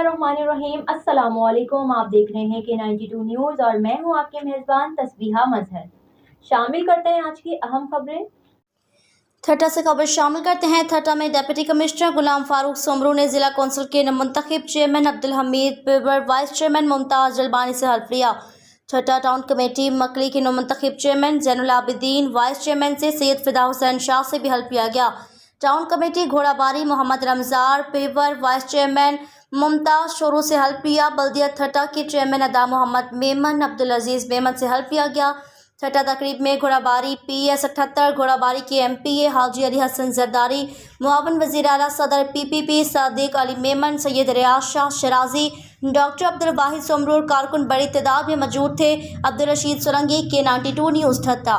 बिस्मिल्लाहिर्रहमानिर्रहीम। अस्सलामुअलैकुम। आप देख रहे हैं K92 न्यूज़ और मैं हूं आपके मेज़बान तस्बीहा मजहर। शामिल करते हैं आज की अहम खबरें। ठट्टा से खबर शामिल करते हैं। ठट्टा में डिप्टी कमिश्नर गुलाम फारूक सोमरू ने जिला कौंसिल के मुंतखब chairman Abdul Hameed Pewar, vice chairman Mumtaz Jalbani से हल्फ लिया। ठट्टा टाउन कमेटी मकली के मुंतखब chairman Zainul Abideen, vice chairman से सैयद फिदा हुसैन शाह से भी हल्फ लिया गया। Town committee Ghorabari Mohammad Ramzar Pewar, vice chairman Mumtaz Shoro से हल्फ लिया। बल्दिया ठट्टा के चेयरमैन अदा मोहम्मद मेमन अब्दुल अजीज मेमन से हल्फ लिया गया। ठट्टा तकरीब में घोड़ाबारी PS 78 घोड़ाबारी के MPA हाजी अली हसन जरदारी, मुआवन वज़ीर आला सदर PPP सादिक अली मेमन, सैयद रियाज शाह शराजी, डॉक्टर अब्दुल वाहिद सोमरू कारकुन बड़ी तादाद में मौजूद थे। अब्दुल रशीद सोलंकी, K92 न्यूज़ ठट्टा।